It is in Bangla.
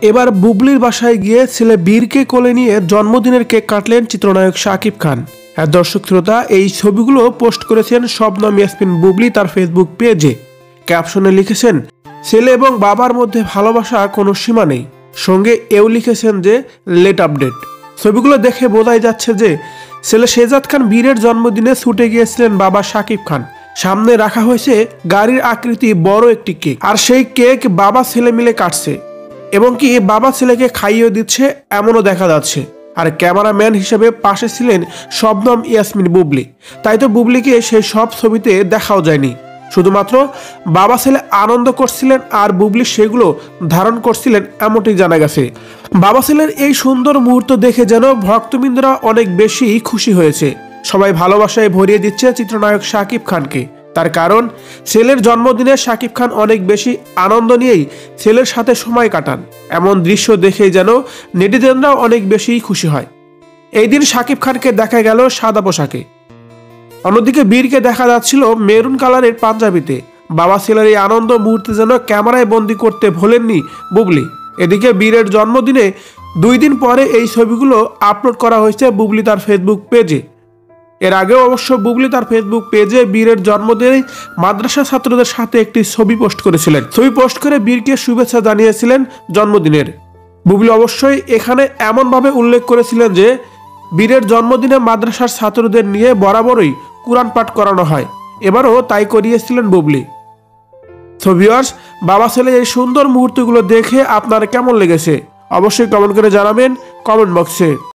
এবার বুবলির বাসায় গিয়ে ছেলে বীরকে কোলে নিয়ে জন্মদিনের কেক কাটলেন চিত্রনায়ক শাকিব খান। হ্যাঁ দর্শক শ্রোতা, এই ছবিগুলো পোস্ট করেছেন শবনম ইয়াসমিন বুবলি তার ফেসবুক পেজে। ক্যাপশনে লিখেছেন, ছেলে এবং বাবার মধ্যে ভালোবাসা কোনো সীমা নেই। সঙ্গে এও লিখেছেন যে লেট আপডেট। ছবিগুলো দেখে বোঝাই যাচ্ছে যে ছেলে শেহজাদ খান বীরের জন্মদিনে ছুটে গিয়েছিলেন বাবা শাকিব খান। সামনে রাখা হয়েছে গাড়ির আকৃতি বড় একটি কেক, আর সেই কেক বাবা ছেলে মিলে কাটছে এবং কি বাবা ছেলেকে খাইয়ে দিচ্ছে এমনও দেখা যাচ্ছে। আর ক্যামেরাম্যান হিসেবে পাশে ছিলেন শবনম ইয়াসমিন বুবলি। তাই তো বুবলিকে সেই সব ছবিতে দেখাও যায়নি, শুধুমাত্র বাবা ছেলে আনন্দ করছিলেন আর বুবলি সেগুলো ধারণ করছিলেন এমনটি জানা গেছে। বাবা ছেলের এই সুন্দর মুহূর্ত দেখে যেন ভক্তবৃন্দরা অনেক বেশি খুশি হয়েছে। সবাই ভালোবাসায় ভরিয়ে দিচ্ছে চিত্রনায়ক শাকিব খানকে। তার কারণ ছেলের জন্মদিনে শাকিব খান অনেক বেশি আনন্দ নিয়েই ছেলের সাথে সময় কাটান। এমন দৃশ্য দেখেই যেন নেটিজেনরাও অনেক বেশি খুশি হয়। এই দিন শাকিব খানকে দেখা গেল সাদা পোশাকে, অন্যদিকে বীরকে দেখা যাচ্ছিল মেরুন কালারের পাঞ্জাবিতে। বাবা ছেলের এই আনন্দ মুহূর্তে যেন ক্যামেরায় বন্দি করতে ভোলেননি বুবলি। এদিকে বীরের জন্মদিনে 2 দিন পরে এই ছবিগুলো আপলোড করা হয়েছে বুবলি তার ফেসবুক পেজে। এর আগেও অবশ্য বুবলি তার ফেসবুক পেজে বীরের জন্মদিনে মাদ্রাসা ছাত্রদের সাথে একটি ছবি পোস্ট করেছিলেন। ছবি পোস্ট করে বীরকে শুভেচ্ছা জানিয়েছিলেন জন্মদিনের। বুবলি অবশ্যই এখানে এমনভাবে উল্লেখ করেছিলেন যে বীরের জন্মদিনে মাদ্রাসার ছাত্রদের নিয়ে বরাবরই কুরআন পাঠ করানো হয়, এবারও তাই করিয়েছিলেন বুবলি। সো ভিউয়ার্স, বাবা ছেলে এই সুন্দর মুহূর্তগুলো দেখে আপনার কেমন লেগেছে অবশ্যই কমেন্ট করে জানাবেন কমেন্ট বক্সে।